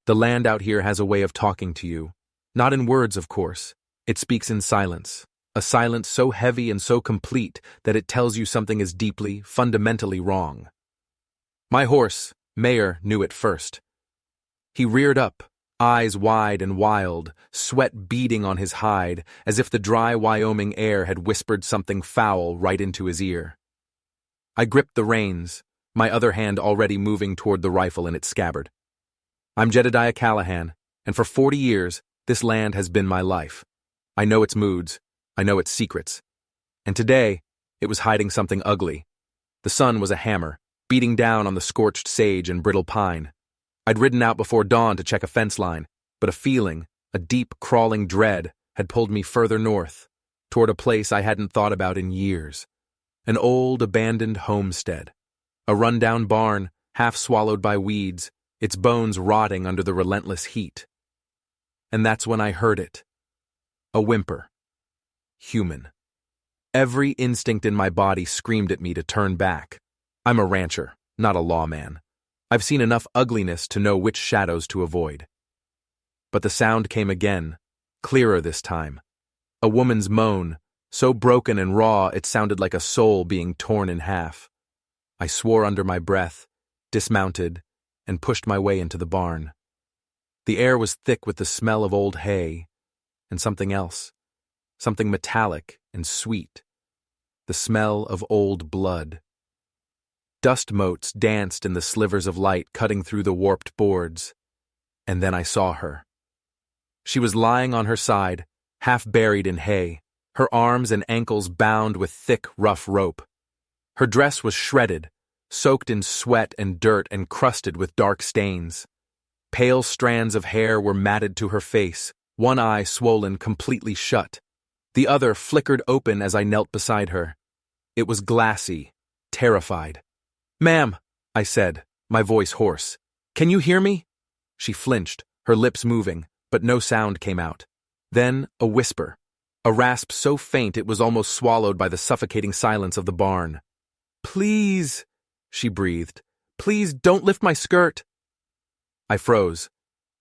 The land out here has a way of talking to you. Not in words, of course. It speaks in silence. A silence so heavy and so complete that it tells you something is deeply, fundamentally wrong. My horse, Mayor, knew it first. He reared up, eyes wide and wild, sweat beading on his hide, as if the dry Wyoming air had whispered something foul right into his ear. I gripped the reins, my other hand already moving toward the rifle in its scabbard. I'm Jedediah Callahan, and for 40 years, this land has been my life. I know its moods, I know its secrets. And today, it was hiding something ugly. The sun was a hammer, beating down on the scorched sage and brittle pine. I'd ridden out before dawn to check a fence line, but a feeling, a deep, crawling dread, had pulled me further north, toward a place I hadn't thought about in years. An old, abandoned homestead. A run-down barn, half swallowed by weeds, its bones rotting under the relentless heat. And that's when I heard it. A whimper. Human. Every instinct in my body screamed at me to turn back. I'm a rancher, not a lawman. I've seen enough ugliness to know which shadows to avoid. But the sound came again, clearer this time. A woman's moan, so broken and raw it sounded like a soul being torn in half. I swore under my breath, dismounted, and pushed my way into the barn. The air was thick with the smell of old hay, and something else, something metallic and sweet, the smell of old blood. Dust motes danced in the slivers of light cutting through the warped boards, and then I saw her. She was lying on her side, half buried in hay, her arms and ankles bound with thick, rough rope. Her dress was shredded, soaked in sweat and dirt and crusted with dark stains. Pale strands of hair were matted to her face, one eye swollen completely shut. The other flickered open as I knelt beside her. It was glassy, terrified. "Ma'am," I said, my voice hoarse. "Can you hear me?" She flinched, her lips moving, but no sound came out. Then a whisper, a rasp so faint it was almost swallowed by the suffocating silence of the barn. "Please," she breathed. "Please don't lift my skirt." I froze.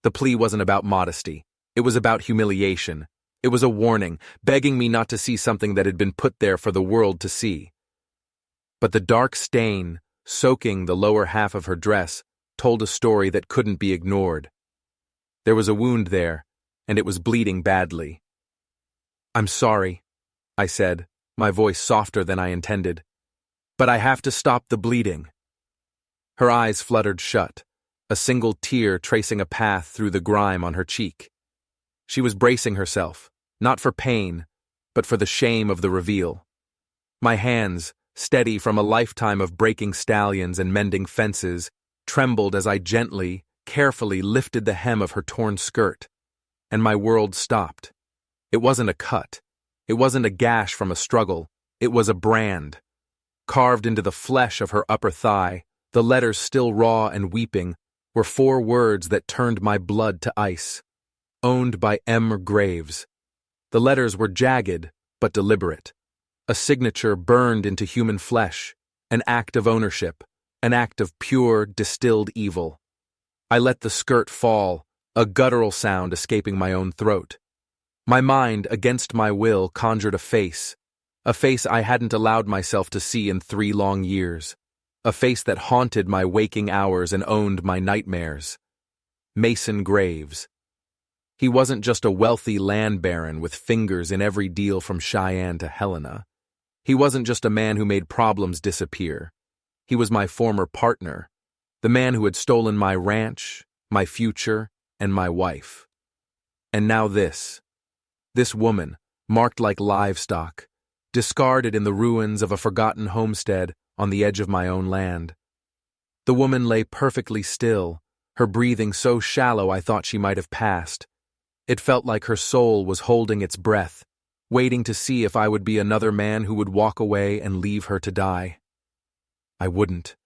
The plea wasn't about modesty. It was about humiliation. It was a warning, begging me not to see something that had been put there for the world to see. But the dark stain, soaking the lower half of her dress, told a story that couldn't be ignored. There was a wound there, and it was bleeding badly. "I'm sorry," I said, my voice softer than I intended. "But I have to stop the bleeding." Her eyes fluttered shut, a single tear tracing a path through the grime on her cheek. She was bracing herself, not for pain, but for the shame of the reveal. My hands, steady from a lifetime of breaking stallions and mending fences, trembled as I gently, carefully lifted the hem of her torn skirt, and my world stopped. It wasn't a cut. It wasn't a gash from a struggle. It was a brand. Carved into the flesh of her upper thigh, the letters still raw and weeping, were 4 words that turned my blood to ice. Owned by M. Graves. The letters were jagged, but deliberate. A signature burned into human flesh, an act of ownership, an act of pure, distilled evil. I let the skirt fall, a guttural sound escaping my own throat. My mind, against my will, conjured a face I hadn't allowed myself to see in 3 long years, a face that haunted my waking hours and owned my nightmares. Mason Graves. He wasn't just a wealthy land baron with fingers in every deal from Cheyenne to Helena. He wasn't just a man who made problems disappear. He was my former partner, the man who had stolen my ranch, my future, and my wife. And now this woman, marked like livestock, discarded in the ruins of a forgotten homestead on the edge of my own land. The woman lay perfectly still, her breathing so shallow I thought she might have passed. It felt like her soul was holding its breath, waiting to see if I would be another man who would walk away and leave her to die. I wouldn't.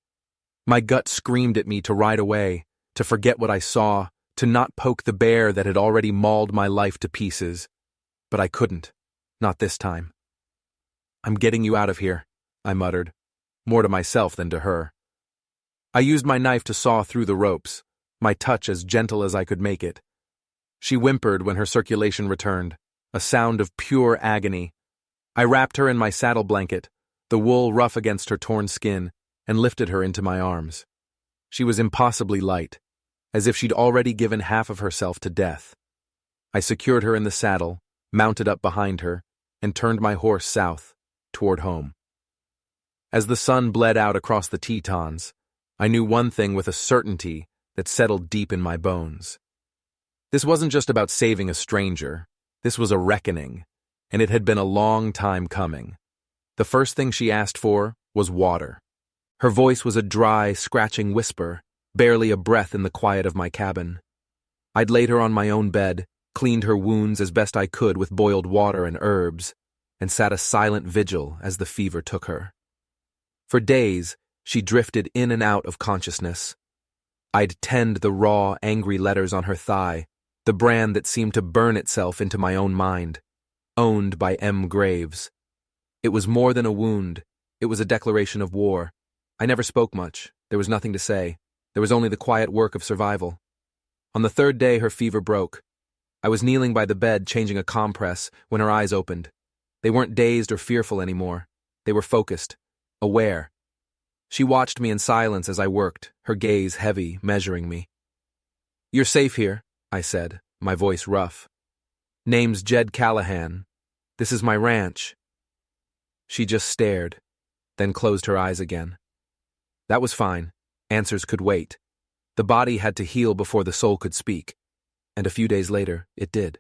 My gut screamed at me to ride away, to forget what I saw, to not poke the bear that had already mauled my life to pieces. But I couldn't. Not this time. "I'm getting you out of here," I muttered, more to myself than to her. I used my knife to saw through the ropes. my touch as gentle as I could make it. She whimpered when her circulation returned, a sound of pure agony. I wrapped her in my saddle blanket, the wool rough against her torn skin, and lifted her into my arms. She was impossibly light, as if she'd already given half of herself to death. I secured her in the saddle, mounted up behind her, and turned my horse south, toward home. As the sun bled out across the Tetons, I knew one thing with a certainty that settled deep in my bones. This wasn't just about saving a stranger. This was a reckoning, and it had been a long time coming. The first thing she asked for was water. Her voice was a dry, scratching whisper, barely a breath in the quiet of my cabin. I'd laid her on my own bed, cleaned her wounds as best I could with boiled water and herbs, and sat a silent vigil as the fever took her. For days, she drifted in and out of consciousness. I'd tend the raw, angry letters on her thigh, the brand that seemed to burn itself into my own mind, owned by M. Graves. It was more than a wound. It was a declaration of war. I never spoke much. There was nothing to say. There was only the quiet work of survival. On the third day, her fever broke. I was kneeling by the bed, changing a compress, when her eyes opened. They weren't dazed or fearful anymore. They were focused, aware. She watched me in silence as I worked, her gaze heavy, measuring me. "You're safe here," I said, my voice rough. "Name's Jed Callahan. This is my ranch." She just stared, then closed her eyes again. That was fine. Answers could wait. The body had to heal before the soul could speak, and a few days later, it did.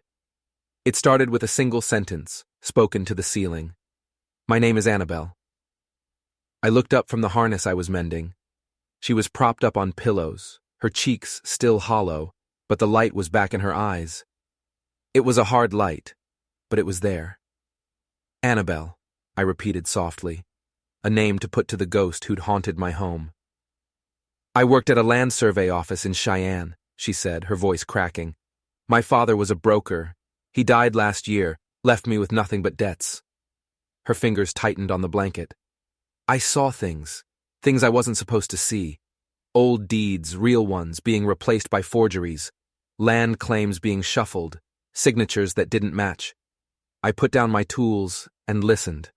It started with a single sentence, spoken to the ceiling. "My name is Annabelle." I looked up from the harness I was mending. She was propped up on pillows, her cheeks still hollow, but the light was back in her eyes. It was a hard light, but it was there. "Annabelle," I repeated softly, a name to put to the ghost who'd haunted my home. "I worked at a land survey office in Cheyenne," she said, her voice cracking. "My father was a broker. He died last year, left me with nothing but debts." Her fingers tightened on the blanket. I saw things I wasn't supposed to see. Old deeds, real ones, being replaced by forgeries. Land claims being shuffled, signatures that didn't match. I put down my tools and listened.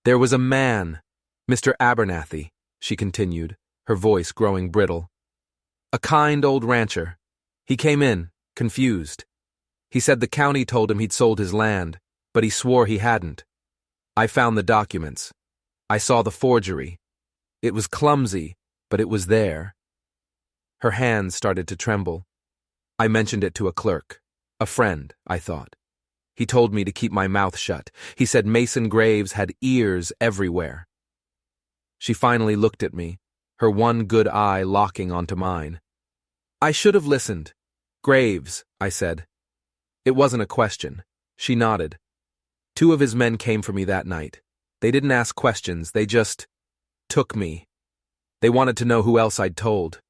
"There was a man, Mr. Abernathy," she continued, her voice growing brittle. "A kind old rancher. He came in, confused. He said the county told him he'd sold his land, but he swore he hadn't. I found the documents. I saw the forgery. It was clumsy, but it was there." Her hands started to tremble. I mentioned it to a clerk. A friend, I thought. He told me to keep my mouth shut. He said Mason Graves had ears everywhere. She finally looked at me, her one good eye locking onto mine. "I should have listened. Graves," I said. It wasn't a question. She nodded. "2 of his men came for me that night. They didn't ask questions, they just took me. They wanted to know who else I'd told."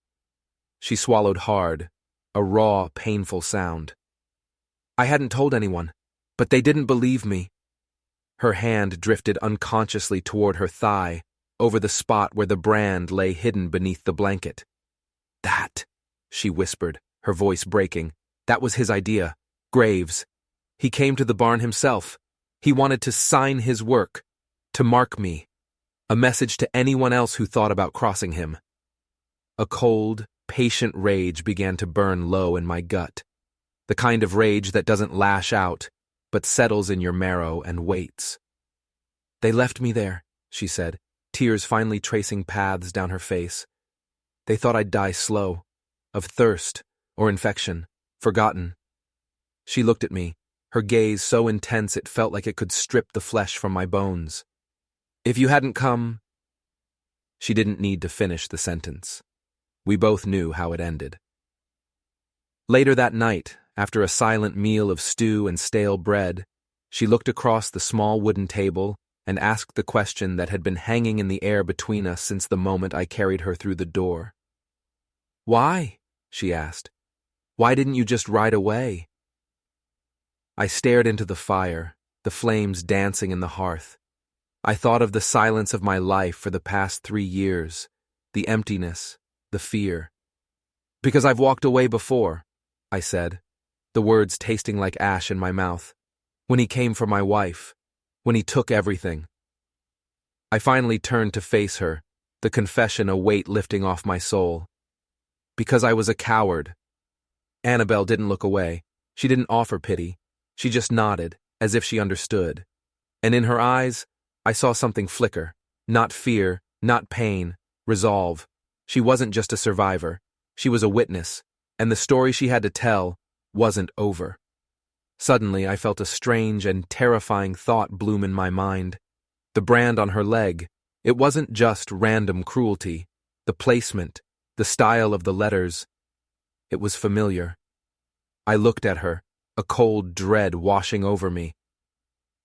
She swallowed hard, a raw, painful sound. "I hadn't told anyone, but they didn't believe me." Her hand drifted unconsciously toward her thigh, over the spot where the brand lay hidden beneath the blanket. "That," she whispered, her voice breaking, "that was his idea. Graves. He came to the barn himself. He wanted to sign his work. To mark me. A message to anyone else who thought about crossing him." A cold, patient rage began to burn low in my gut. The kind of rage that doesn't lash out, but settles in your marrow and waits. "They left me there," she said, tears finally tracing paths down her face. "They thought I'd die slow, of thirst or infection, forgotten." She looked at me, her gaze so intense it felt like it could strip the flesh from my bones. "If you hadn't come—" She didn't need to finish the sentence. We both knew how it ended. Later that night, after a silent meal of stew and stale bread, she looked across the small wooden table and asked the question that had been hanging in the air between us since the moment I carried her through the door. "Why?" she asked. "Why didn't you just ride away?" I stared into the fire, the flames dancing in the hearth. I thought of the silence of my life for the past 3 years, the emptiness, the fear. Because I've walked away before, I said, the words tasting like ash in my mouth. When he came for my wife. When he took everything. I finally turned to face her, the confession a weight lifting off my soul. Because I was a coward. Annabelle didn't look away. She didn't offer pity. She just nodded, as if she understood. And in her eyes, I saw something flicker. Not fear, not pain, resolve. She wasn't just a survivor. She was a witness, and the story she had to tell wasn't over. Suddenly, I felt a strange and terrifying thought bloom in my mind. The brand on her leg, it wasn't just random cruelty. The placement, the style of the letters, it was familiar. I looked at her, a cold dread washing over me.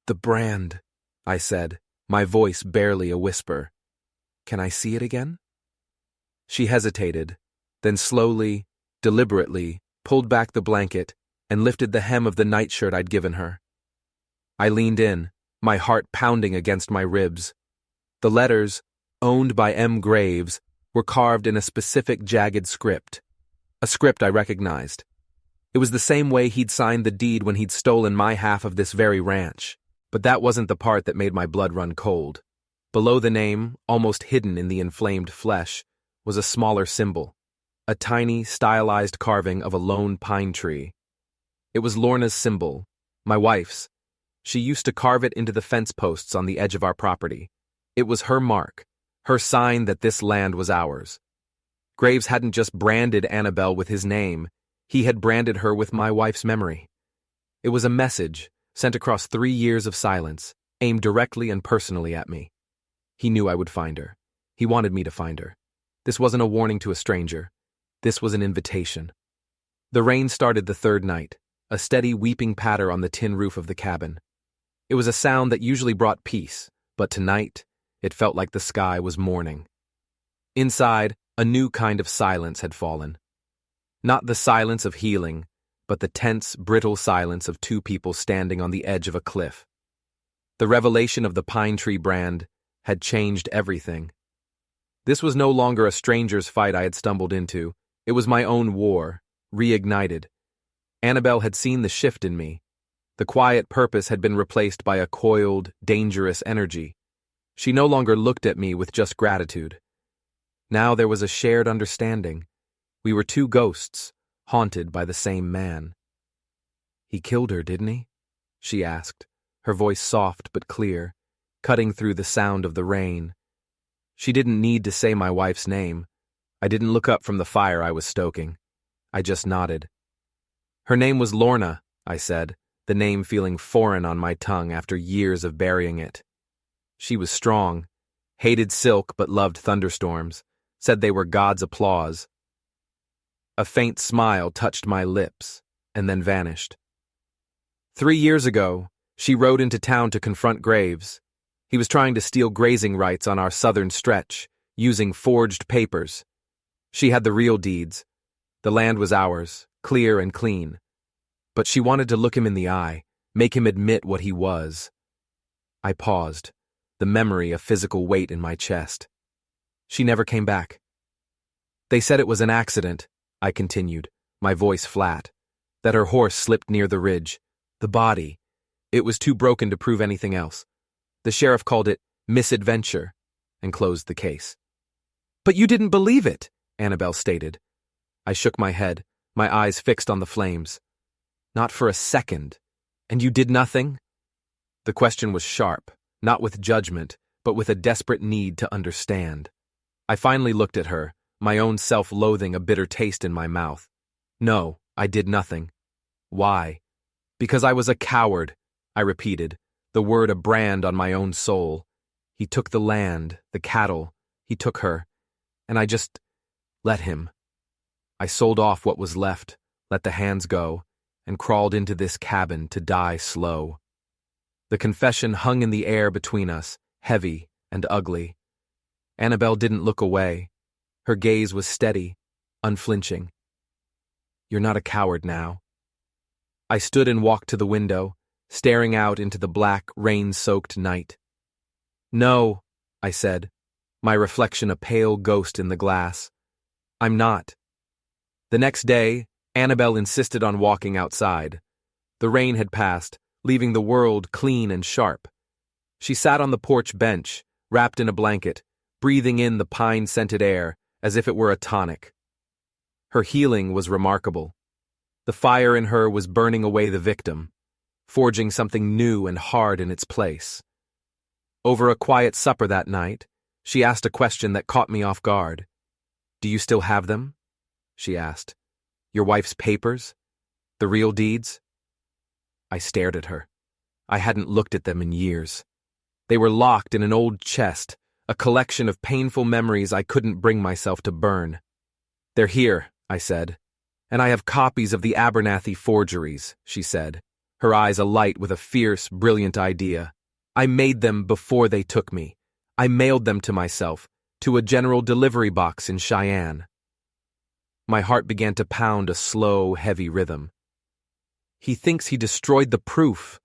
The brand, I said, my voice barely a whisper. Can I see it again? She hesitated, then slowly, deliberately, pulled back the blanket and lifted the hem of the nightshirt I'd given her. I leaned in, my heart pounding against my ribs. The letters, owned by M. Graves, were carved in a specific jagged script, a script I recognized. It was the same way he'd signed the deed when he'd stolen my half of this very ranch, but that wasn't the part that made my blood run cold. Below the name, almost hidden in the inflamed flesh, was a smaller symbol, a tiny, stylized carving of a lone pine tree. It was Lorna's symbol, my wife's. She used to carve it into the fence posts on the edge of our property. It was her mark, her sign that this land was ours. Graves hadn't just branded Annabelle with his name, he had branded her with my wife's memory. It was a message, sent across 3 years of silence, aimed directly and personally at me. He knew I would find her. He wanted me to find her. This wasn't a warning to a stranger. This was an invitation. The rain started the third night, a steady weeping patter on the tin roof of the cabin. It was a sound that usually brought peace, but tonight, it felt like the sky was mourning. Inside, a new kind of silence had fallen. Not the silence of healing, but the tense, brittle silence of two people standing on the edge of a cliff. The revelation of the pine tree brand had changed everything. This was no longer a stranger's fight I had stumbled into. It was my own war, reignited. Annabelle had seen the shift in me. The quiet purpose had been replaced by a coiled, dangerous energy. She no longer looked at me with just gratitude. Now there was a shared understanding. We were two ghosts, haunted by the same man. He killed her, didn't he? She asked, her voice soft but clear, cutting through the sound of the rain. She didn't need to say my wife's name. I didn't look up from the fire I was stoking. I just nodded. Her name was Lorna, I said, the name feeling foreign on my tongue after years of burying it. She was strong, hated silk but loved thunderstorms, said they were God's applause. A faint smile touched my lips, and then vanished. 3 years ago, she rode into town to confront Graves. He was trying to steal grazing rights on our southern stretch, using forged papers. She had the real deeds. The land was ours, clear and clean. But she wanted to look him in the eye, make him admit what he was. I paused, the memory a physical weight in my chest. She never came back. They said it was an accident, I continued, my voice flat, that her horse slipped near the ridge. The body, it was too broken to prove anything else. The sheriff called it misadventure and closed the case. But you didn't believe it, Annabelle stated. I shook my head, my eyes fixed on the flames. Not for a second. And you did nothing? The question was sharp, not with judgment, but with a desperate need to understand. I finally looked at her, my own self-loathing a bitter taste in my mouth. No, I did nothing. Why? Because I was a coward, I repeated, the word a brand on my own soul. He took the land, the cattle, he took her, and I just let him. I sold off what was left, let the hands go, and crawled into this cabin to die slow. The confession hung in the air between us, heavy and ugly. Annabelle didn't look away. Her gaze was steady, unflinching. You're not a coward now. I stood and walked to the window, staring out into the black, rain-soaked night. No, I said, my reflection a pale ghost in the glass. I'm not. The next day, Annabelle insisted on walking outside. The rain had passed, leaving the world clean and sharp. She sat on the porch bench, wrapped in a blanket, breathing in the pine-scented air as if it were a tonic. Her healing was remarkable. The fire in her was burning away the victim, forging something new and hard in its place. Over a quiet supper that night, she asked a question that caught me off guard. "Do you still have them?" she asked. "Your wife's papers? The real deeds?" I stared at her. I hadn't looked at them in years. They were locked in an old chest, a collection of painful memories I couldn't bring myself to burn. "They're here," I said. "And I have copies of the Abernathy forgeries," she said, her eyes alight with a fierce, brilliant idea. "I made them before they took me. I mailed them to myself, to a general delivery box in Cheyenne." My heart began to pound a slow, heavy rhythm. "He thinks he destroyed the proof,"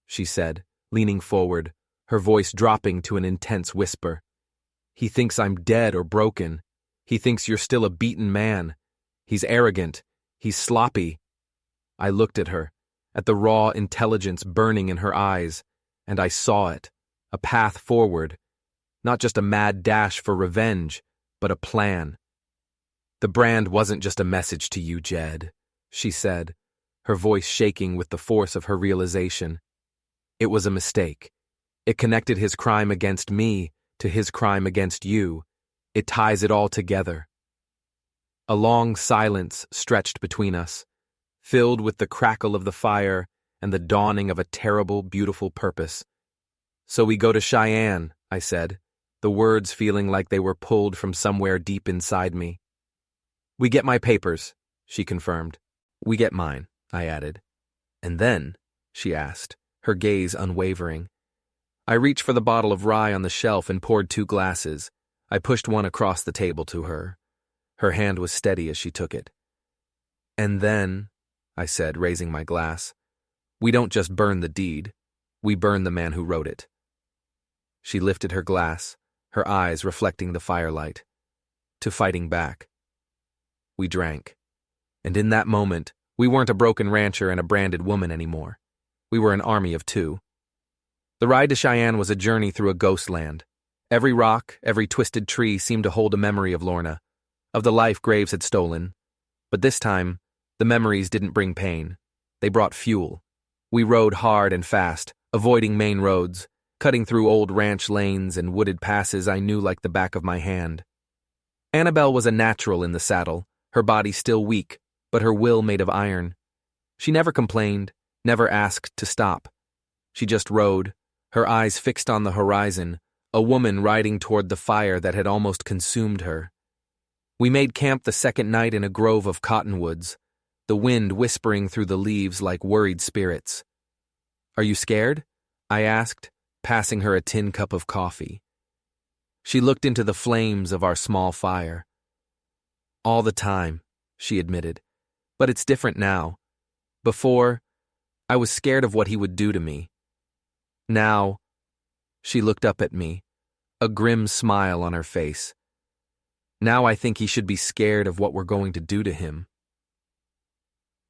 she said, leaning forward, her voice dropping to an intense whisper. "He thinks I'm dead or broken. He thinks you're still a beaten man. He's arrogant. He's sloppy." I looked at her, at the raw intelligence burning in her eyes, and I saw it, a path forward, not just a mad dash for revenge, but a plan. "The brand wasn't just a message to you, Jed," she said, her voice shaking with the force of her realization. "It was a mistake. It connected his crime against me to his crime against you. It ties it all together." A long silence stretched between us, filled with the crackle of the fire and the dawning of a terrible, beautiful purpose. "So we go to Cheyenne," I said, the words feeling like they were pulled from somewhere deep inside me. "We get my papers," she confirmed. "We get mine," I added. "And then?" she asked, her gaze unwavering. I reached for the bottle of rye on the shelf and poured 2 glasses. I pushed one across the table to her. Her hand was steady as she took it. "And then," I said, raising my glass, "we don't just burn the deed. We burn the man who wrote it." She lifted her glass, her eyes reflecting the firelight. "To fighting back." We drank. And in that moment, we weren't a broken rancher and a branded woman anymore. We were an army of 2. The ride to Cheyenne was a journey through a ghost land. Every rock, every twisted tree seemed to hold a memory of Lorna, of the life Graves had stolen. But this time, the memories didn't bring pain. They brought fuel. We rode hard and fast, avoiding main roads, cutting through old ranch lanes and wooded passes I knew like the back of my hand. Annabelle was a natural in the saddle, her body still weak, but her will made of iron. She never complained, never asked to stop. She just rode, her eyes fixed on the horizon, a woman riding toward the fire that had almost consumed her. We made camp the second night in a grove of cottonwoods, the wind whispering through the leaves like worried spirits. "Are you scared?" I asked, passing her a tin cup of coffee. She looked into the flames of our small fire. "All the time," she admitted, "but it's different now. Before, I was scared of what he would do to me. Now," she looked up at me, a grim smile on her face. "Now I think he should be scared of what we're going to do to him."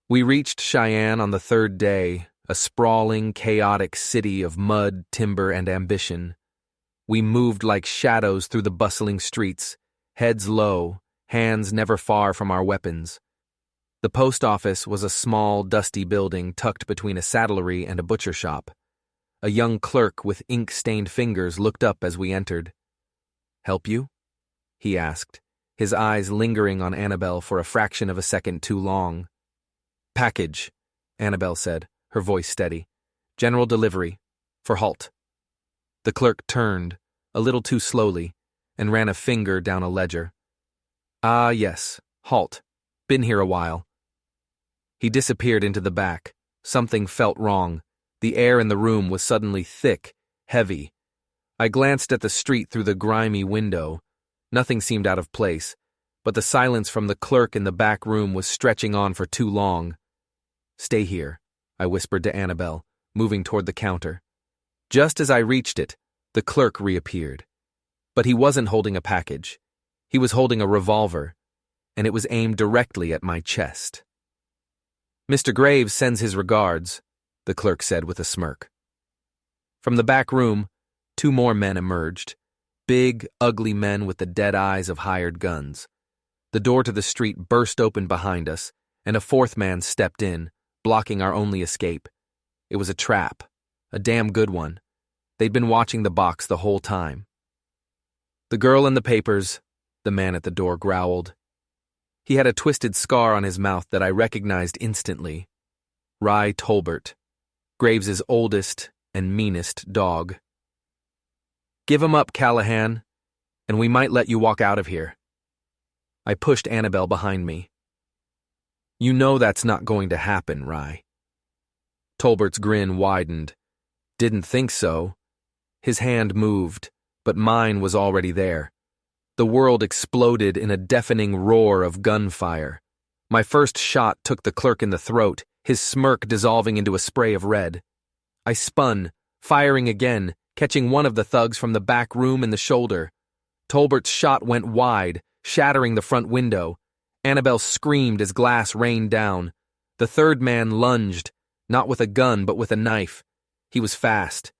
We reached Cheyenne on the 3rd day, a sprawling, chaotic city of mud, timber, and ambition. We moved like shadows through the bustling streets, heads low, hands never far from our weapons. The post office was a small, dusty building tucked between a saddlery and a butcher shop. A young clerk with ink-stained fingers looked up as we entered. "Help you?" he asked, his eyes lingering on Annabelle for a fraction of a second too long. "Package," Annabelle said, her voice steady. "General delivery. For Halt." The clerk turned, a little too slowly, and ran a finger down a ledger. "Ah, yes, Halt. Been here a while." He disappeared into the back. Something felt wrong. The air in the room was suddenly thick, heavy. I glanced at the street through the grimy window. Nothing seemed out of place, but the silence from the clerk in the back room was stretching on for too long. "Stay here," I whispered to Annabelle, moving toward the counter. Just as I reached it, the clerk reappeared. But he wasn't holding a package. He was holding a revolver. and it was aimed directly at my chest. "Mr. Graves sends his regards," the clerk said with a smirk. From the back room, 2 more men emerged, big, ugly men with the dead eyes of hired guns. The door to the street burst open behind us, and a 4th man stepped in, blocking our only escape. It was a trap, a damn good one. They'd been watching the box the whole time. "The girl and the papers," the man at the door growled. He had a twisted scar on his mouth that I recognized instantly. Rye Tolbert, Graves's oldest and meanest dog. "Give him up, Callahan, and we might let you walk out of here." I pushed Annabelle behind me. "You know that's not going to happen, Rye." Tolbert's grin widened. "Didn't think so." His hand moved, but mine was already there. The world exploded in a deafening roar of gunfire. My first shot took the clerk in the throat, his smirk dissolving into a spray of red. I spun, firing again, catching one of the thugs from the back room in the shoulder. Tolbert's shot went wide, shattering the front window. Annabelle screamed as glass rained down. The 3rd man lunged, not with a gun but with a knife. He was fast.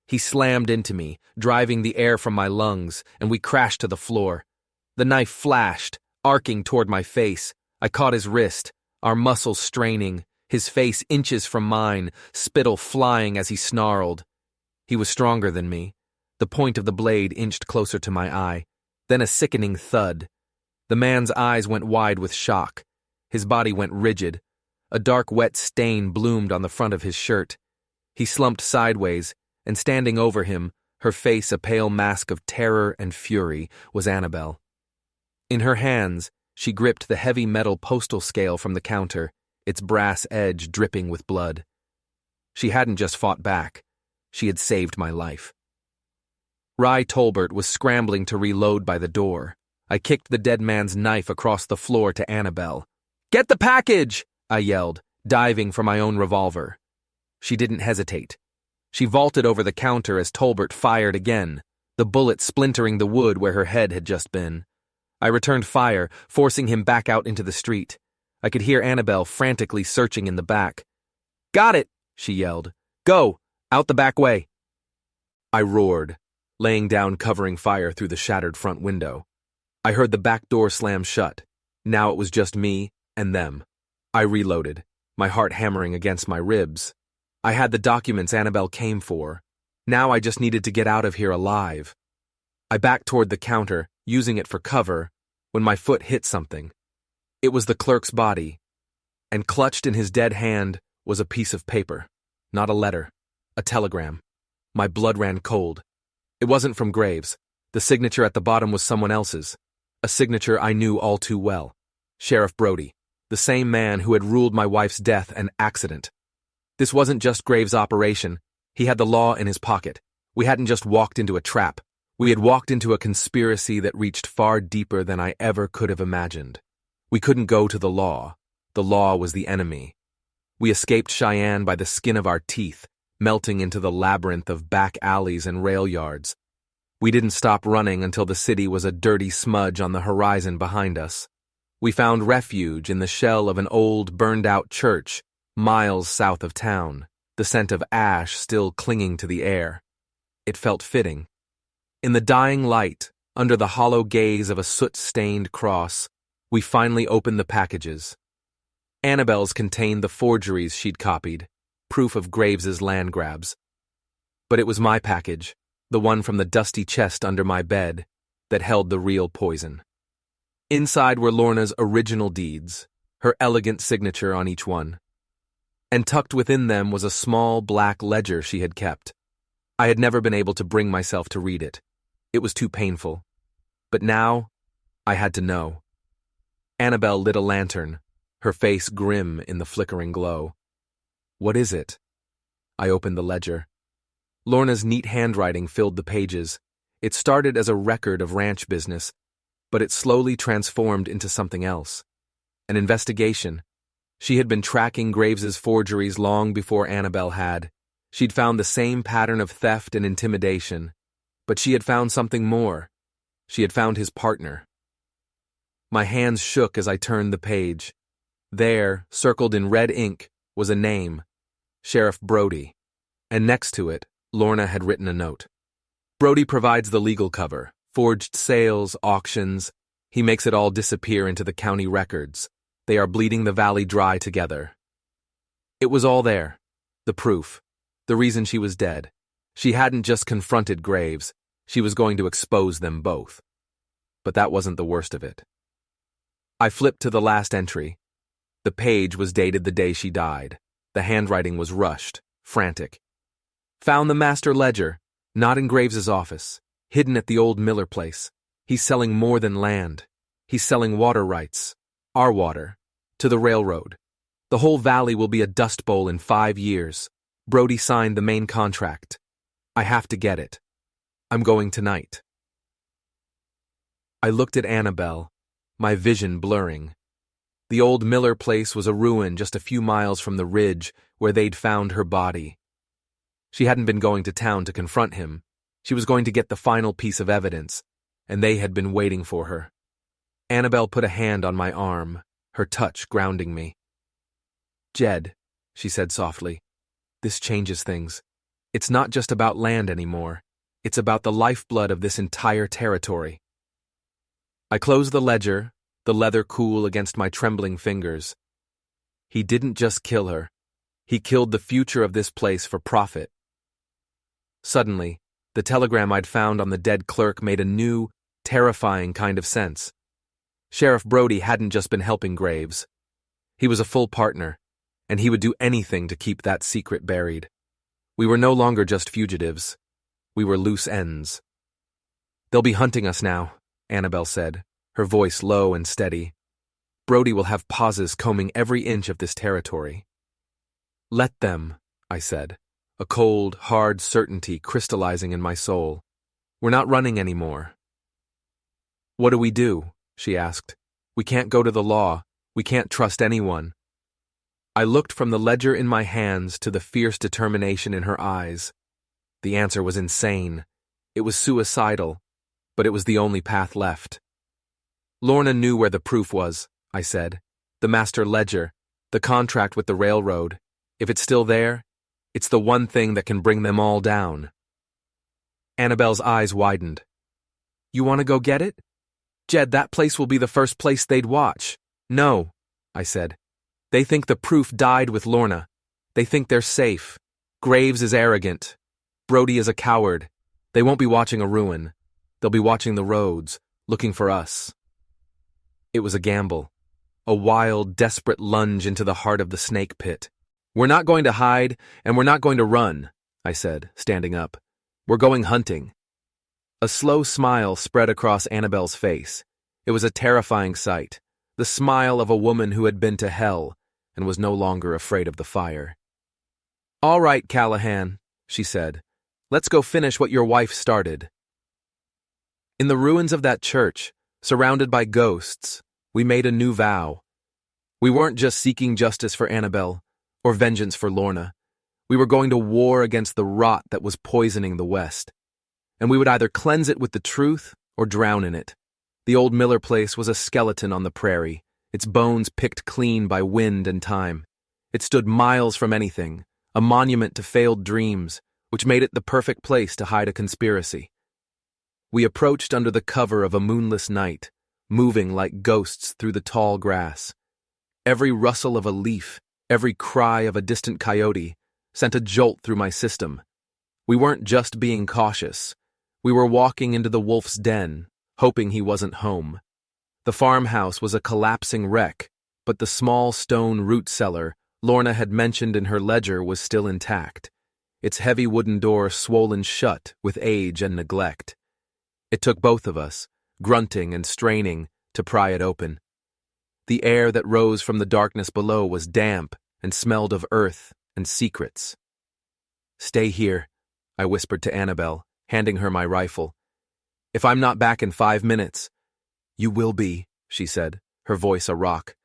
He slammed into me, driving the air from my lungs, and we crashed to the floor. The knife flashed, arcing toward my face. I caught his wrist, our muscles straining, his face inches from mine, spittle flying as he snarled. He was stronger than me. The point of the blade inched closer to my eye. Then a sickening thud. The man's eyes went wide with shock. His body went rigid. A dark, wet stain bloomed on the front of his shirt. He slumped sideways, and standing over him, her face a pale mask of terror and fury, was Annabelle. In her hands, she gripped the heavy metal postal scale from the counter, its brass edge dripping with blood. She hadn't just fought back. She had saved my life. Rye Tolbert was scrambling to reload by the door. I kicked the dead man's knife across the floor to Annabelle. "Get the package!" I yelled, diving for my own revolver. She didn't hesitate. She vaulted over the counter as Tolbert fired again, the bullet splintering the wood where her head had just been. I returned fire, forcing him back out into the street. I could hear Annabelle frantically searching in the back. "Got it!" she yelled. "Go! Out the back way!" I roared, laying down covering fire through the shattered front window. I heard the back door slam shut. Now it was just me and them. I reloaded, my heart hammering against my ribs. I had the documents Annabelle came for. Now I just needed to get out of here alive. I backed toward the counter, using it for cover, when my foot hit something. It was the clerk's body, and clutched in his dead hand was a piece of paper. Not a letter, a telegram. My blood ran cold. It wasn't from Graves. The signature at the bottom was someone else's. A signature I knew all too well. Sheriff Brody, the same man who had ruled my wife's death an accident. This wasn't just Graves' operation. He had the law in his pocket. We hadn't just walked into a trap. We had walked into a conspiracy that reached far deeper than I ever could have imagined. We couldn't go to the law. The law was the enemy. We escaped Cheyenne by the skin of our teeth, melting into the labyrinth of back alleys and rail yards. We didn't stop running until the city was a dirty smudge on the horizon behind us. We found refuge in the shell of an old, burned-out church, miles south of town, the scent of ash still clinging to the air. It felt fitting. In the dying light, under the hollow gaze of a soot-stained cross, we finally opened the packages. Annabelle's contained the forgeries she'd copied, proof of Graves's land grabs. But it was my package, the one from the dusty chest under my bed, that held the real poison. Inside were Lorna's original deeds, her elegant signature on each one. And tucked within them was a small black ledger she had kept. I had never been able to bring myself to read it. It was too painful. But now, I had to know. Annabelle lit a lantern, her face grim in the flickering glow. "What is it?" I opened the ledger. Lorna's neat handwriting filled the pages. It started as a record of ranch business, but it slowly transformed into something else. An investigation. She had been tracking Graves's forgeries long before Annabelle had. She'd found the same pattern of theft and intimidation, but she had found something more. She had found his partner. My hands shook as I turned the page. There, circled in red ink, was a name, Sheriff Brody, and next to it, Lorna had written a note. Brody provides the legal cover, forged sales, auctions. He makes it all disappear into the county records. They are bleeding the valley dry together. It was all there. The proof. The reason she was dead. She hadn't just confronted Graves. She was going to expose them both. But that wasn't the worst of it. I flipped to the last entry. The page was dated the day she died. The handwriting was rushed, frantic. Found the master ledger, not in Graves's office, hidden at the old Miller place. He's selling more than land. He's selling water rights, our water, to the railroad. The whole valley will be a dust bowl in 5 years. Brody signed the main contract. I have to get it. I'm going tonight. I looked at Annabelle, my vision blurring. The old Miller place was a ruin just a few miles from the ridge where they'd found her body. She hadn't been going to town to confront him. She was going to get the final piece of evidence, and they had been waiting for her. Annabelle put a hand on my arm, her touch grounding me. Jed, she said softly, this changes things. It's not just about land anymore. It's about the lifeblood of this entire territory. I closed the ledger, the leather cool against my trembling fingers. He didn't just kill her. He killed the future of this place for profit. Suddenly, the telegram I'd found on the dead clerk made a new, terrifying kind of sense. Sheriff Brody hadn't just been helping Graves. He was a full partner, and he would do anything to keep that secret buried. We were no longer just fugitives. We were loose ends. They'll be hunting us now, Annabelle said, her voice low and steady. Brody will have pauses combing every inch of this territory. Let them, I said, a cold, hard certainty crystallizing in my soul. We're not running anymore. What do we do? She asked. We can't go to the law. We can't trust anyone. I looked from the ledger in my hands to the fierce determination in her eyes. The answer was insane. It was suicidal, but it was the only path left. Lorna knew where the proof was, I said. The master ledger, the contract with the railroad. If it's still there, it's the one thing that can bring them all down. Annabelle's eyes widened. You want to go get it? Jed, that place will be the first place they'd watch. No, I said. They think the proof died with Lorna. They think they're safe. Graves is arrogant. Brody is a coward. They won't be watching a ruin. They'll be watching the roads, looking for us. It was a gamble. A wild, desperate lunge into the heart of the snake pit. We're not going to hide, and we're not going to run, I said, standing up. We're going hunting. A slow smile spread across Annabelle's face. It was a terrifying sight, the smile of a woman who had been to hell and was no longer afraid of the fire. All right, Callahan, she said. Let's go finish what your wife started. In the ruins of that church, surrounded by ghosts, we made a new vow. We weren't just seeking justice for Annabelle or vengeance for Lorna. We were going to war against the rot that was poisoning the West. And we would either cleanse it with the truth or drown in it. The old Miller place was a skeleton on the prairie, its bones picked clean by wind and time. It stood miles from anything, a monument to failed dreams, which made it the perfect place to hide a conspiracy. We approached under the cover of a moonless night, moving like ghosts through the tall grass. Every rustle of a leaf, every cry of a distant coyote, sent a jolt through my system. We weren't just being cautious. We were walking into the wolf's den, hoping he wasn't home. The farmhouse was a collapsing wreck, but the small stone root cellar Lorna had mentioned in her ledger was still intact, its heavy wooden door swollen shut with age and neglect. It took both of us, grunting and straining, to pry it open. The air that rose from the darkness below was damp and smelled of earth and secrets. Stay here, I whispered to Annabelle, handing her my rifle. If I'm not back in 5 minutes. You will be, she said, her voice a rock.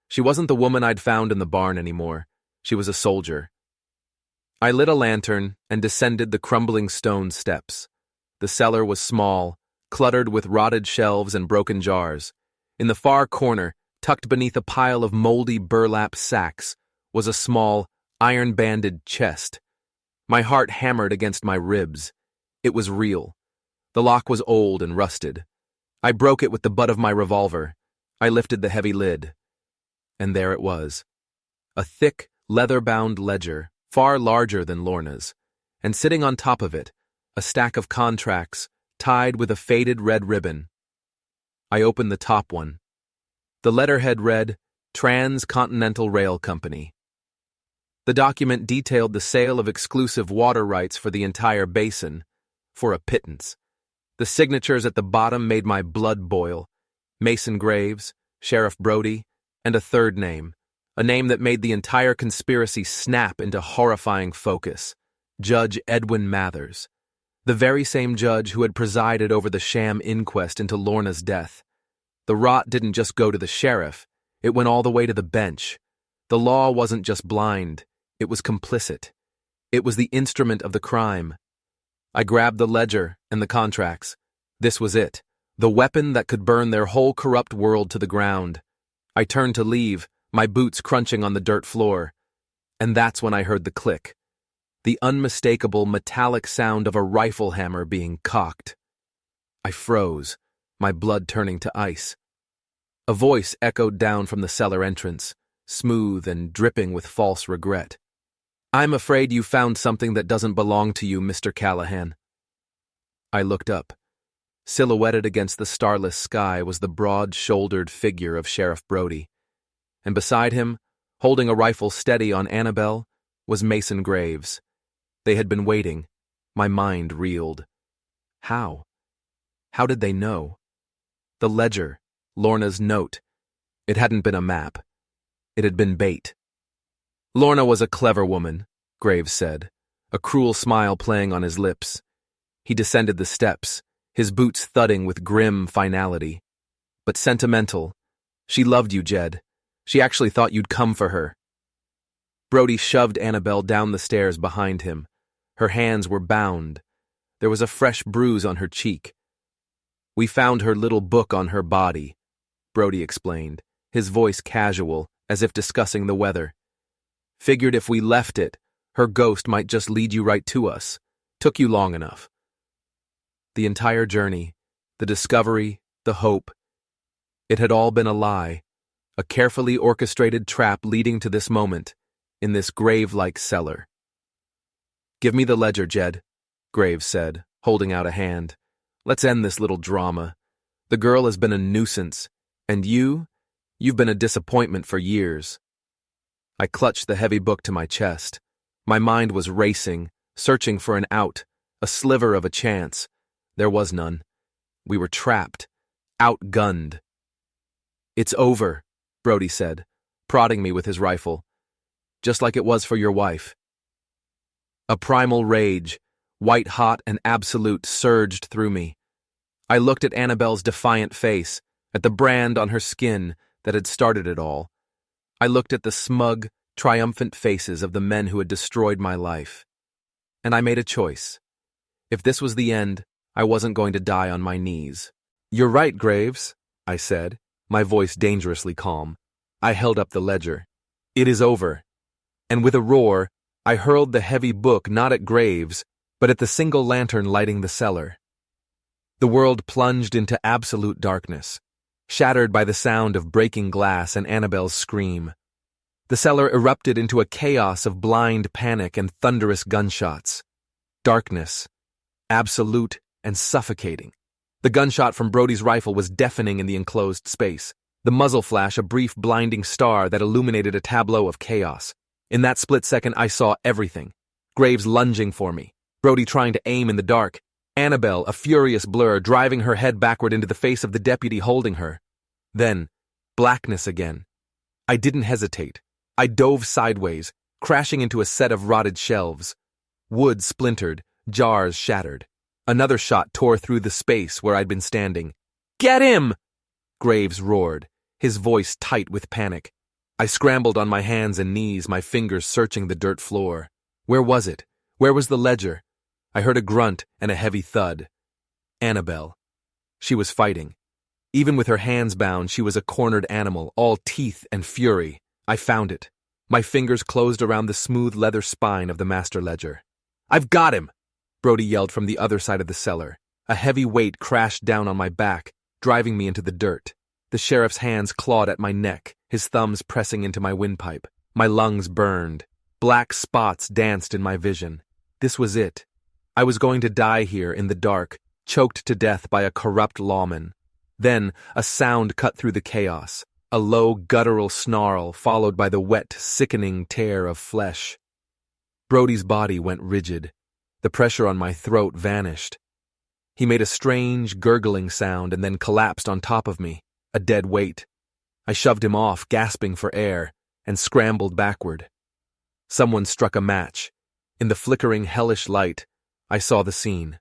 She wasn't the woman I'd found in the barn anymore. She was a soldier. I lit a lantern and descended the crumbling stone steps. The cellar was small, cluttered with rotted shelves and broken jars. In the far corner, tucked beneath a pile of moldy burlap sacks, was a small, iron-banded chest. My heart hammered against my ribs. It was real. The lock was old and rusted. I broke it with the butt of my revolver. I lifted the heavy lid. And there it was. A thick, leather-bound ledger, far larger than Lorna's, and sitting on top of it, a stack of contracts, tied with a faded red ribbon. I opened the top one. The letterhead read, Transcontinental Rail Company. The document detailed the sale of exclusive water rights for the entire basin, for a pittance. The signatures at the bottom made my blood boil. Mason Graves, Sheriff Brody, and a third name, a name that made the entire conspiracy snap into horrifying focus. Judge Edwin Mathers, the very same judge who had presided over the sham inquest into Lorna's death. The rot didn't just go to the sheriff, it went all the way to the bench. The law wasn't just blind, it was complicit. It was the instrument of the crime. I grabbed the ledger and the contracts. This was it, the weapon that could burn their whole corrupt world to the ground. I turned to leave, my boots crunching on the dirt floor. And that's when I heard the click. The unmistakable metallic sound of a rifle hammer being cocked. I froze, my blood turning to ice. A voice echoed down from the cellar entrance, smooth and dripping with false regret. I'm afraid you found something that doesn't belong to you, Mr. Callahan. I looked up. Silhouetted against the starless sky was the broad-shouldered figure of Sheriff Brody. And beside him, holding a rifle steady on Annabelle, was Mason Graves. They had been waiting. My mind reeled. How? How did they know? The ledger, Lorna's note. It hadn't been a map. It had been bait. Lorna was a clever woman, Graves said, a cruel smile playing on his lips. He descended the steps, his boots thudding with grim finality. But sentimental. She loved you, Jed. She actually thought you'd come for her. Brody shoved Annabelle down the stairs behind him. Her hands were bound. There was a fresh bruise on her cheek. We found her little book on her body, Brody explained, his voice casual, as if discussing the weather. Figured if we left it, her ghost might just lead you right to us. Took you long enough. The entire journey, the discovery, the hope, it had all been a lie, a carefully orchestrated trap leading to this moment, in this grave-like cellar. Give me the ledger, Jed, Graves said, holding out a hand. Let's end this little drama. The girl has been a nuisance, and you've been a disappointment for years. I clutched the heavy book to my chest. My mind was racing, searching for an out, a sliver of a chance. There was none. We were trapped, outgunned. It's over, Brody said, prodding me with his rifle. Just like it was for your wife. A primal rage, white-hot and absolute, surged through me. I looked at Annabelle's defiant face, at the brand on her skin that had started it all. I looked at the smug, triumphant faces of the men who had destroyed my life. And I made a choice. If this was the end, I wasn't going to die on my knees. You're right, Graves, I said, my voice dangerously calm. I held up the ledger. It is over. And with a roar, I hurled the heavy book not at Graves, but at the single lantern lighting the cellar. The world plunged into absolute darkness, shattered by the sound of breaking glass and Annabelle's scream. The cellar erupted into a chaos of blind panic and thunderous gunshots. Darkness, absolute and suffocating. The gunshot from Brody's rifle was deafening in the enclosed space, the muzzle flash a brief blinding star that illuminated a tableau of chaos. In that split second, I saw everything. Graves lunging for me, Brody trying to aim in the dark, Annabelle, a furious blur, driving her head backward into the face of the deputy holding her. Then, blackness again. I didn't hesitate. I dove sideways, crashing into a set of rotted shelves. Wood splintered, jars shattered. Another shot tore through the space where I'd been standing. Get him! Graves roared, his voice tight with panic. I scrambled on my hands and knees, my fingers searching the dirt floor. Where was it? Where was the ledger? I heard a grunt and a heavy thud. Annabelle. She was fighting. Even with her hands bound, she was a cornered animal, all teeth and fury. I found it. My fingers closed around the smooth leather spine of the master ledger. "I've got him!" Brody yelled from the other side of the cellar. A heavy weight crashed down on my back, driving me into the dirt. The sheriff's hands clawed at my neck, his thumbs pressing into my windpipe. My lungs burned. Black spots danced in my vision. This was it. I was going to die here in the dark, choked to death by a corrupt lawman. Then a sound cut through the chaos, a low guttural snarl followed by the wet, sickening tear of flesh. Brody's body went rigid. The pressure on my throat vanished. He made a strange, gurgling sound and then collapsed on top of me, a dead weight. I shoved him off, gasping for air, and scrambled backward. Someone struck a match. In the flickering, hellish light, I saw the scene.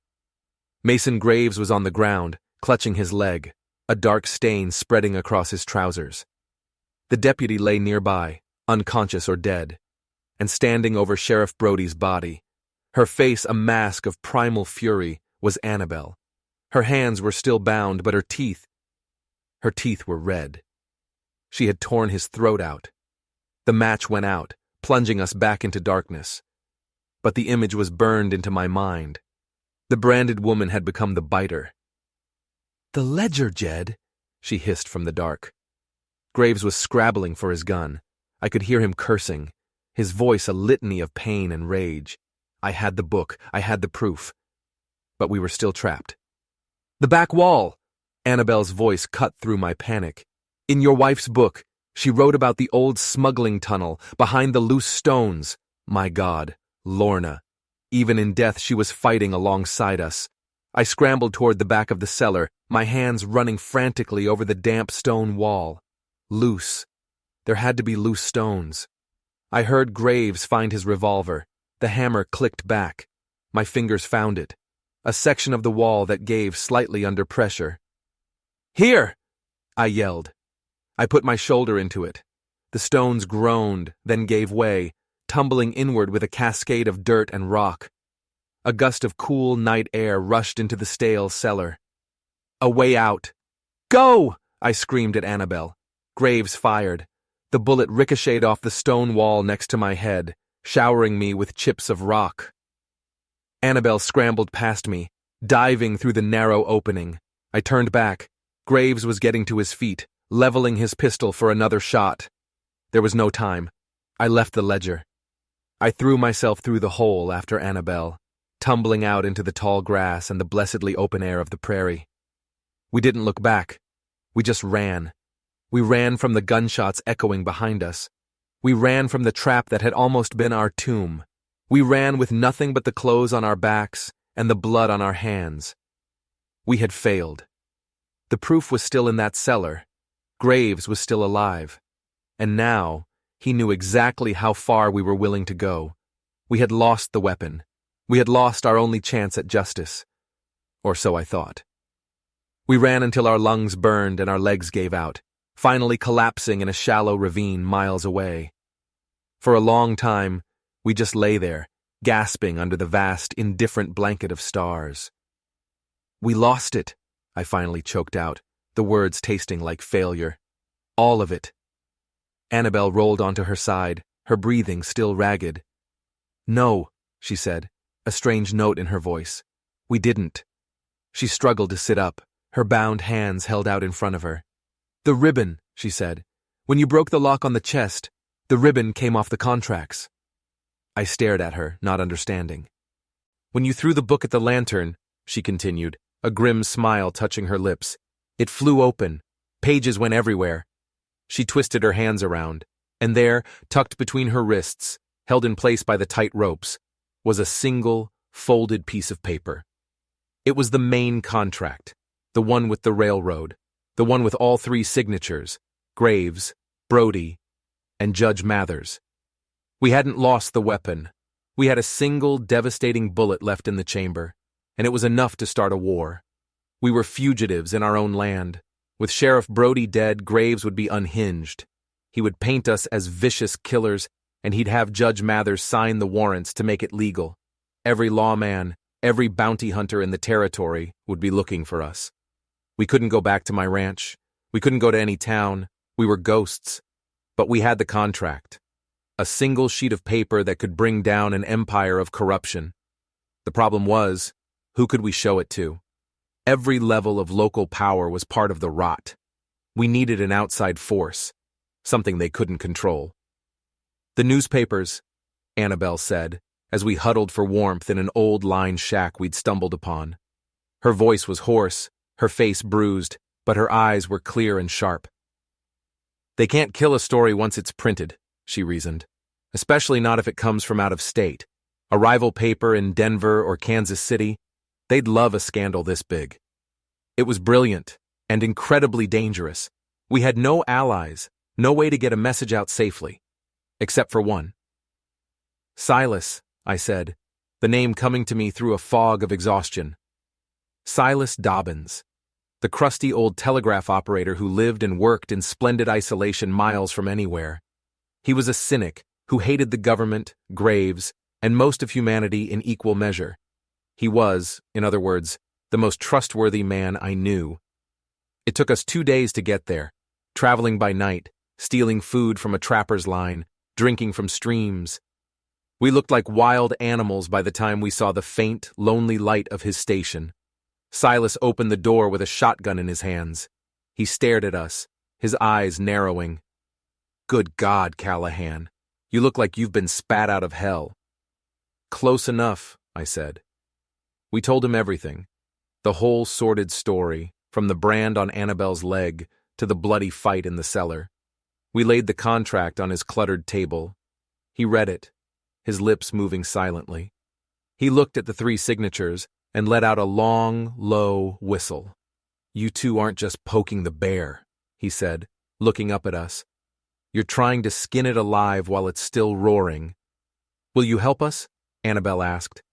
Mason Graves was on the ground, clutching his leg, a dark stain spreading across his trousers. The deputy lay nearby, unconscious or dead, and standing over Sheriff Brody's body, her face a mask of primal fury, was Annabelle. Her hands were still bound, but her teeth were red. She had torn his throat out. The match went out, plunging us back into darkness. But the image was burned into my mind. The branded woman had become the biter. "The ledger, Jed," she hissed from the dark. Graves was scrabbling for his gun. I could hear him cursing, his voice a litany of pain and rage. I had the book, I had the proof. But we were still trapped. "The back wall!" Annabelle's voice cut through my panic. "In your wife's book, she wrote about the old smuggling tunnel behind the loose stones. My God, Lorna. Even in death she was fighting alongside us." I scrambled toward the back of the cellar, my hands running frantically over the damp stone wall. Loose. There had to be loose stones. I heard Graves find his revolver. The hammer clicked back. My fingers found it. A section of the wall that gave slightly under pressure. "Here!" I yelled. I put my shoulder into it. The stones groaned, then gave way, tumbling inward with a cascade of dirt and rock. A gust of cool night air rushed into the stale cellar. A way out. "Go!" I screamed at Annabelle. Graves fired. The bullet ricocheted off the stone wall next to my head, showering me with chips of rock. Annabelle scrambled past me, diving through the narrow opening. I turned back. Graves was getting to his feet, leveling his pistol for another shot. There was no time. I left the ledger. I threw myself through the hole after Annabelle, tumbling out into the tall grass and the blessedly open air of the prairie. We didn't look back. We just ran. We ran from the gunshots echoing behind us. We ran from the trap that had almost been our tomb. We ran with nothing but the clothes on our backs and the blood on our hands. We had failed. The proof was still in that cellar. Graves was still alive. And now, he knew exactly how far we were willing to go. We had lost the weapon. We had lost our only chance at justice. Or so I thought. We ran until our lungs burned and our legs gave out, finally collapsing in a shallow ravine miles away. For a long time, we just lay there, gasping under the vast, indifferent blanket of stars. "We lost it," I finally choked out, the words tasting like failure. "All of it." Annabelle rolled onto her side, her breathing still ragged. "No," she said, a strange note in her voice. "We didn't." She struggled to sit up, her bound hands held out in front of her. "The ribbon," she said. "When you broke the lock on the chest, the ribbon came off the contracts." I stared at her, not understanding. "When you threw the book at the lantern," she continued, a grim smile touching her lips, "it flew open. Pages went everywhere." She twisted her hands around, and there, tucked between her wrists, held in place by the tight ropes, was a single, folded piece of paper. It was the main contract, the one with the railroad, the one with all three signatures, Graves, Brody, and Judge Mathers. We hadn't lost the weapon. We had a single, devastating bullet left in the chamber, and it was enough to start a war. We were fugitives in our own land. With Sheriff Brody dead, Graves would be unhinged. He would paint us as vicious killers, and he'd have Judge Mathers sign the warrants to make it legal. Every lawman, every bounty hunter in the territory would be looking for us. We couldn't go back to my ranch. We couldn't go to any town. We were ghosts. But we had the contract. A single sheet of paper that could bring down an empire of corruption. The problem was, who could we show it to? Every level of local power was part of the rot. We needed an outside force, something they couldn't control. The newspapers, Annabelle said, as we huddled for warmth in an old line shack we'd stumbled upon. Her voice was hoarse, her face bruised, but her eyes were clear and sharp. They can't kill a story once it's printed, she reasoned, especially not if it comes from out of state. A rival paper in Denver or Kansas City, they'd love a scandal this big. It was brilliant and incredibly dangerous. We had no allies, no way to get a message out safely. Except for one. Silas, I said, the name coming to me through a fog of exhaustion. Silas Dobbins, the crusty old telegraph operator who lived and worked in splendid isolation miles from anywhere. He was a cynic who hated the government, Graves, and most of humanity in equal measure. He was, in other words, the most trustworthy man I knew. It took us 2 days to get there, traveling by night, stealing food from a trapper's line, drinking from streams. We looked like wild animals by the time we saw the faint, lonely light of his station. Silas opened the door with a shotgun in his hands. He stared at us, his eyes narrowing. Good God, Callahan, you look like you've been spat out of hell. Close enough, I said. We told him everything. The whole sordid story, from the brand on Annabelle's leg to the bloody fight in the cellar. We laid the contract on his cluttered table. He read it, his lips moving silently. He looked at the 3 signatures and let out a long, low whistle. You two aren't just poking the bear, he said, looking up at us. You're trying to skin it alive while it's still roaring. Will you help us? Annabelle asked.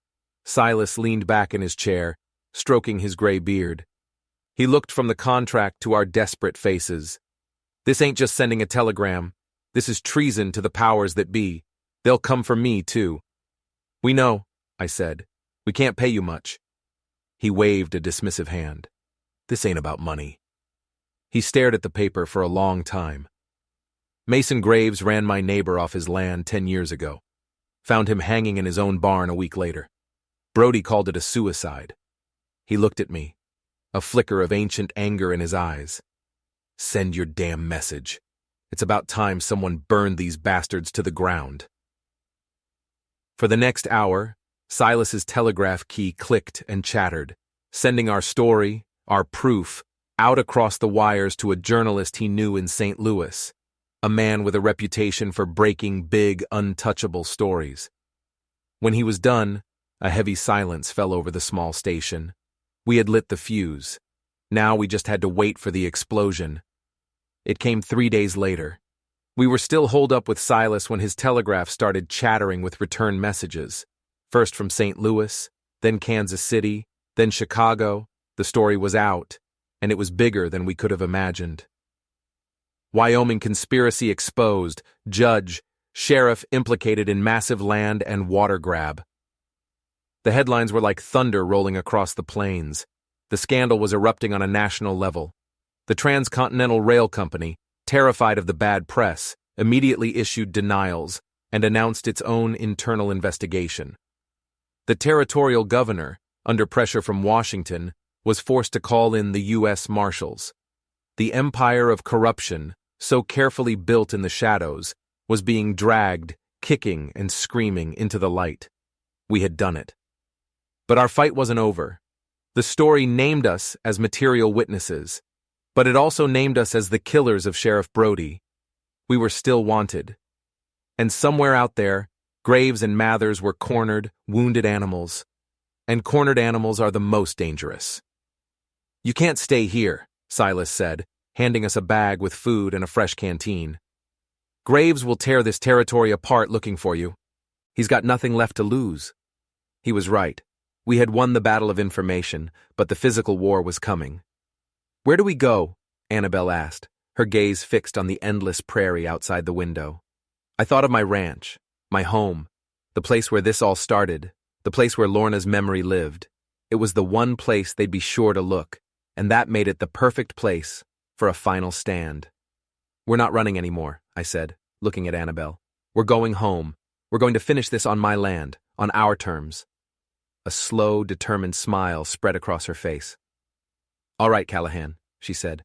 Silas leaned back in his chair, stroking his gray beard. He looked from the contract to our desperate faces. This ain't just sending a telegram. This is treason to the powers that be. They'll come for me, too. We know, I said. We can't pay you much. He waved a dismissive hand. This ain't about money. He stared at the paper for a long time. Mason Graves ran my neighbor off his land 10 years ago. Found him hanging in his own barn a week later. Brody called it a suicide. He looked at me, a flicker of ancient anger in his eyes. Send your damn message. It's about time someone burned these bastards to the ground. For the next hour, Silas's telegraph key clicked and chattered, sending our story, our proof, out across the wires to a journalist he knew in St. Louis, a man with a reputation for breaking big, untouchable stories. When he was done, a heavy silence fell over the small station. We had lit the fuse. Now we just had to wait for the explosion. It came 3 days later. We were still holed up with Silas when his telegraph started chattering with return messages. First from St. Louis, then Kansas City, then Chicago. The story was out, and it was bigger than we could have imagined. Wyoming conspiracy exposed, judge, sheriff implicated in massive land and water grab. The headlines were like thunder rolling across the plains. The scandal was erupting on a national level. The Transcontinental Rail Company, terrified of the bad press, immediately issued denials and announced its own internal investigation. The territorial governor, under pressure from Washington, was forced to call in the U.S. Marshals. The empire of corruption, so carefully built in the shadows, was being dragged, kicking and screaming into the light. We had done it. But our fight wasn't over. The story named us as material witnesses, but it also named us as the killers of Sheriff Brody. We were still wanted. And somewhere out there, Graves and Mathers were cornered, wounded animals. And cornered animals are the most dangerous. You can't stay here, Silas said, handing us a bag with food and a fresh canteen. Graves will tear this territory apart looking for you. He's got nothing left to lose. He was right. We had won the battle of information, but the physical war was coming. Where do we go? Annabelle asked, her gaze fixed on the endless prairie outside the window. I thought of my ranch, my home, the place where this all started, the place where Lorna's memory lived. It was the one place they'd be sure to look, and that made it the perfect place for a final stand. "We're not running anymore," I said, looking at Annabelle. "We're going home. We're going to finish this on my land, on our terms." A slow, determined smile spread across her face. "All right, Callahan," she said.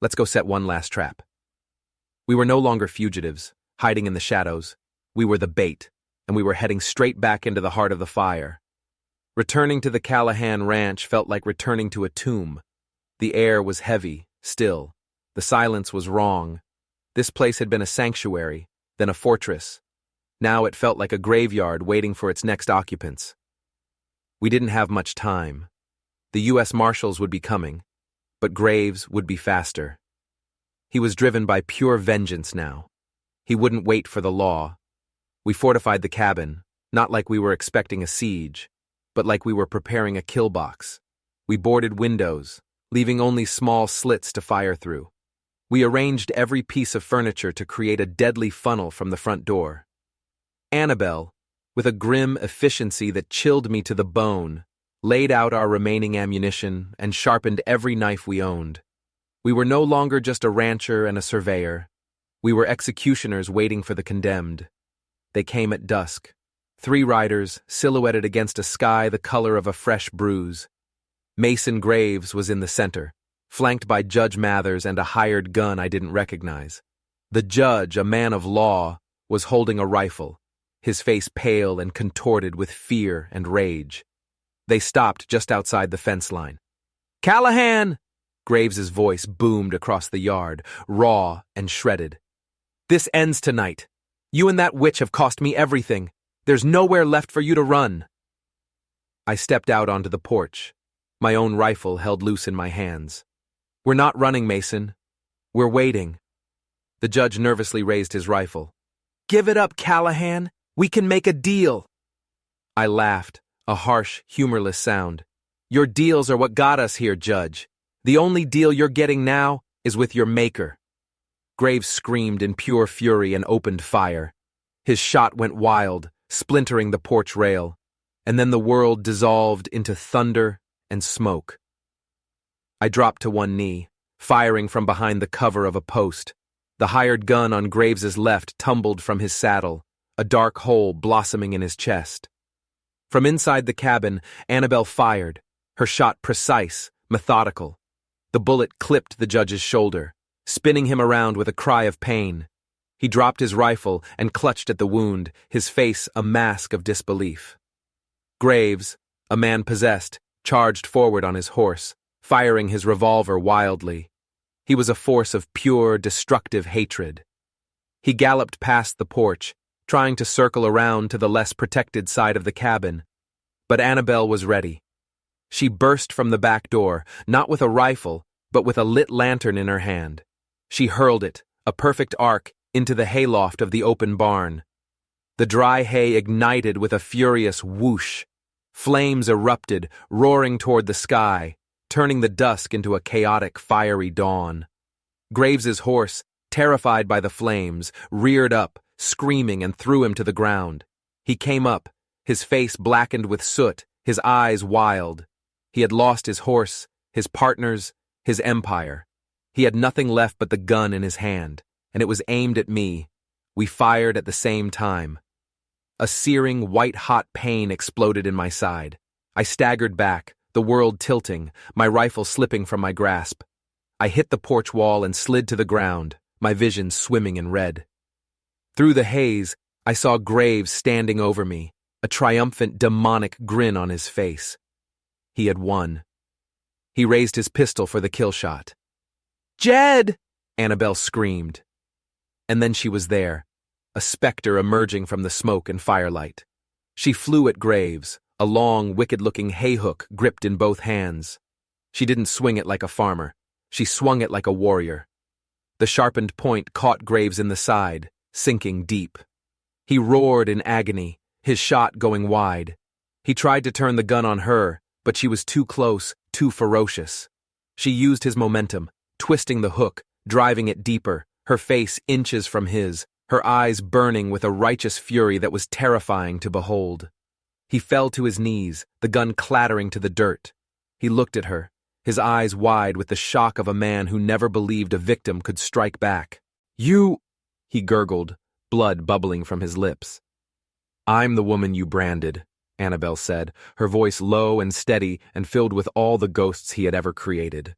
"Let's go set one last trap." We were no longer fugitives, hiding in the shadows. We were the bait, and we were heading straight back into the heart of the fire. Returning to the Callahan ranch felt like returning to a tomb. The air was heavy, still. The silence was wrong. This place had been a sanctuary, then a fortress. Now it felt like a graveyard waiting for its next occupants. We didn't have much time. The U.S. Marshals would be coming, but Graves would be faster. He was driven by pure vengeance now. He wouldn't wait for the law. We fortified the cabin, not like we were expecting a siege, but like we were preparing a kill box. We boarded windows, leaving only small slits to fire through. We arranged every piece of furniture to create a deadly funnel from the front door. Annabelle, with a grim efficiency that chilled me to the bone, laid out our remaining ammunition and sharpened every knife we owned. We were no longer just a rancher and a surveyor. We were executioners waiting for the condemned. They came at dusk. 3 riders, silhouetted against a sky the color of a fresh bruise. Mason Graves was in the center, flanked by Judge Mathers and a hired gun I didn't recognize. The judge, a man of law, was holding a rifle, his face pale and contorted with fear and rage. They stopped just outside the fence line. "Callahan!" Graves's voice boomed across the yard, raw and shredded. "This ends tonight. You and that witch have cost me everything. There's nowhere left for you to run." I stepped out onto the porch, my own rifle held loose in my hands. "We're not running, Mason. We're waiting." The judge nervously raised his rifle. "Give it up, Callahan. We can make a deal." I laughed, a harsh, humorless sound. "Your deals are what got us here, Judge. The only deal you're getting now is with your maker." Graves screamed in pure fury and opened fire. His shot went wild, splintering the porch rail, and then the world dissolved into thunder and smoke. I dropped to one knee, firing from behind the cover of a post. The hired gun on Graves's left tumbled from his saddle, a dark hole blossoming in his chest. From inside the cabin, Annabelle fired, her shot precise, methodical. The bullet clipped the judge's shoulder, spinning him around with a cry of pain. He dropped his rifle and clutched at the wound, his face a mask of disbelief. Graves, a man possessed, charged forward on his horse, firing his revolver wildly. He was a force of pure, destructive hatred. He galloped past the porch, trying to circle around to the less protected side of the cabin. But Annabelle was ready. She burst from the back door, not with a rifle, but with a lit lantern in her hand. She hurled it, a perfect arc, into the hayloft of the open barn. The dry hay ignited with a furious whoosh. Flames erupted, roaring toward the sky, turning the dusk into a chaotic, fiery dawn. Graves's horse, terrified by the flames, reared up, screaming, and threw him to the ground. He came up, his face blackened with soot, his eyes wild. He had lost his horse, his partners, his empire. He had nothing left but the gun in his hand, and it was aimed at me. We fired at the same time. A searing, white-hot pain exploded in my side. I staggered back, the world tilting, my rifle slipping from my grasp. I hit the porch wall and slid to the ground, my vision swimming in red. Through the haze, I saw Graves standing over me, a triumphant, demonic grin on his face. He had won. He raised his pistol for the kill shot. "Jed!" Annabelle screamed. And then she was there, a specter emerging from the smoke and firelight. She flew at Graves, a long, wicked-looking hay-hook gripped in both hands. She didn't swing it like a farmer. She swung it like a warrior. The sharpened point caught Graves in the side, sinking deep. He roared in agony, his shot going wide. He tried to turn the gun on her, but she was too close, too ferocious. She used his momentum, twisting the hook, driving it deeper, her face inches from his, her eyes burning with a righteous fury that was terrifying to behold. He fell to his knees, the gun clattering to the dirt. He looked at her, his eyes wide with the shock of a man who never believed a victim could strike back. "You," he gurgled, blood bubbling from his lips. "I'm the woman you branded," Annabelle said, her voice low and steady and filled with all the ghosts he had ever created.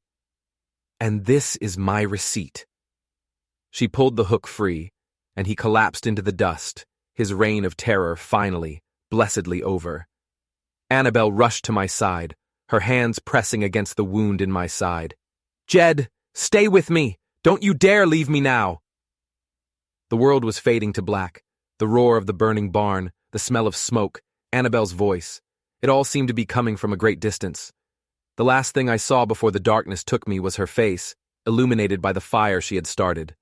"And this is my receipt." She pulled the hook free, and he collapsed into the dust, his reign of terror finally, blessedly over. Annabelle rushed to my side, her hands pressing against the wound in my side. "Jed, stay with me! Don't you dare leave me now!" The world was fading to black, the roar of the burning barn, the smell of smoke, Annabelle's voice. It all seemed to be coming from a great distance. The last thing I saw before the darkness took me was her face, illuminated by the fire she had started.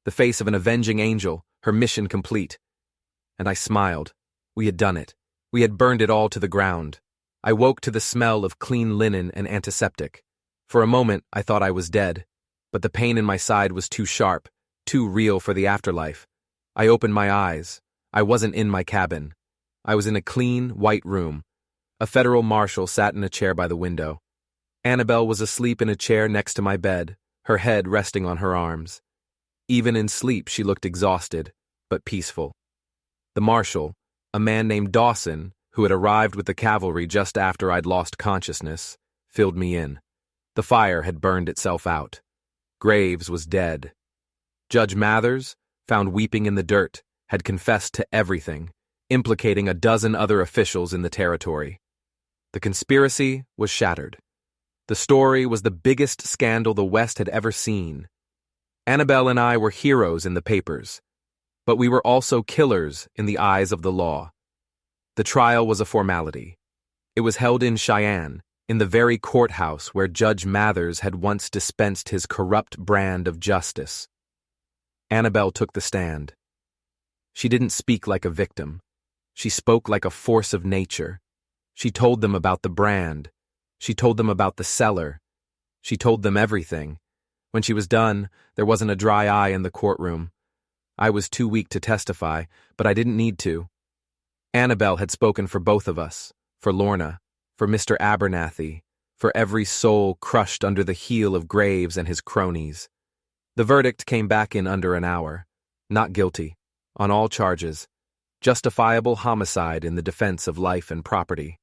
The face of an avenging angel, her mission complete. And I smiled. We had done it. We had burned it all to the ground. I woke to the smell of clean linen and antiseptic. For a moment, I thought I was dead, but the pain in my side was too sharp, too real for the afterlife. I opened my eyes. I wasn't in my cabin. I was in a clean, white room. A federal marshal sat in a chair by the window. Annabelle was asleep in a chair next to my bed, her head resting on her arms. Even in sleep, she looked exhausted, but peaceful. The marshal, a man named Dawson, who had arrived with the cavalry just after I'd lost consciousness, filled me in. The fire had burned itself out. Graves was dead. Judge Mathers, found weeping in the dirt, had confessed to everything, implicating a dozen other officials in the territory. The conspiracy was shattered. The story was the biggest scandal the West had ever seen. Annabelle and I were heroes in the papers, but we were also killers in the eyes of the law. The trial was a formality. It was held in Cheyenne, in the very courthouse where Judge Mathers had once dispensed his corrupt brand of justice. Annabelle took the stand. She didn't speak like a victim. She spoke like a force of nature. She told them about the brand. She told them about the cellar. She told them everything. When she was done, there wasn't a dry eye in the courtroom. I was too weak to testify, but I didn't need to. Annabelle had spoken for both of us, for Lorna, for Mr. Abernathy, for every soul crushed under the heel of Graves and his cronies. The verdict came back in under an hour. Not guilty, on all charges. Justifiable homicide in the defense of life and property.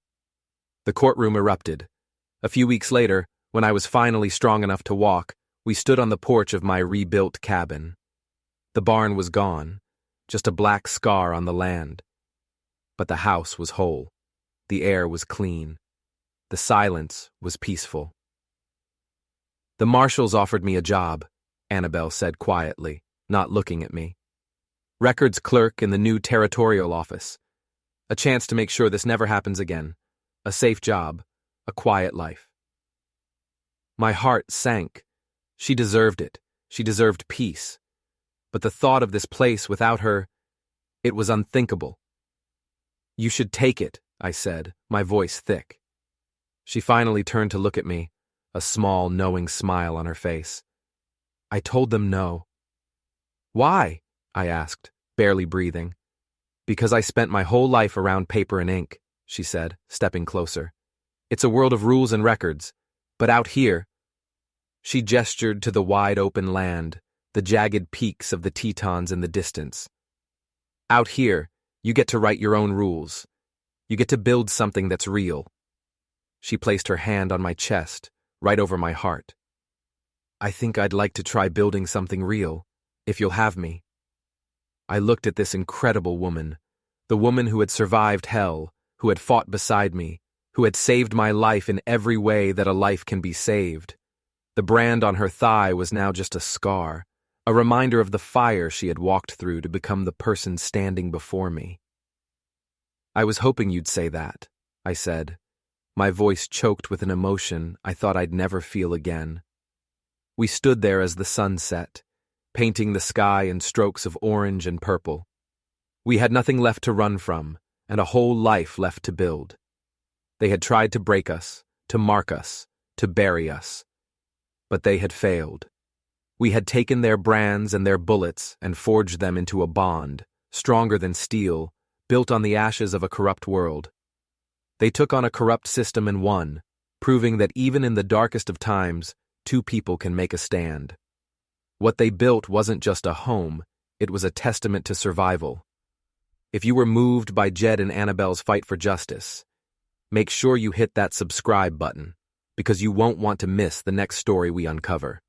The courtroom erupted. A few weeks later, when I was finally strong enough to walk, we stood on the porch of my rebuilt cabin. The barn was gone, just a black scar on the land. But the house was whole. The air was clean. The silence was peaceful. "The marshals offered me a job," Annabelle said quietly, not looking at me. "Records clerk in the new territorial office. A chance to make sure this never happens again. A safe job. A quiet life." My heart sank. She deserved it. She deserved peace. But the thought of this place without her, it was unthinkable. "You should take it," I said, my voice thick. She finally turned to look at me, a small, knowing smile on her face. "I told them no." "Why?" I asked, barely breathing. "Because I spent my whole life around paper and ink," she said, stepping closer. "It's a world of rules and records, but out here—" She gestured to the wide-open land, the jagged peaks of the Tetons in the distance. "Out here, you get to write your own rules. You get to build something that's real." She placed her hand on my chest, right over my heart. "I think I'd like to try building something real, if you'll have me." I looked at this incredible woman, the woman who had survived hell, who had fought beside me, who had saved my life in every way that a life can be saved. The brand on her thigh was now just a scar, a reminder of the fire she had walked through to become the person standing before me. "I was hoping you'd say that," I said, my voice choked with an emotion I thought I'd never feel again. We stood there as the sun set, painting the sky in strokes of orange and purple. We had nothing left to run from, and a whole life left to build. They had tried to break us, to mark us, to bury us. But they had failed. We had taken their brands and their bullets and forged them into a bond, stronger than steel, built on the ashes of a corrupt world. They took on a corrupt system and won, proving that even in the darkest of times, two people can make a stand. What they built wasn't just a home, it was a testament to survival. If you were moved by Jed and Annabelle's fight for justice, make sure you hit that subscribe button, because you won't want to miss the next story we uncover.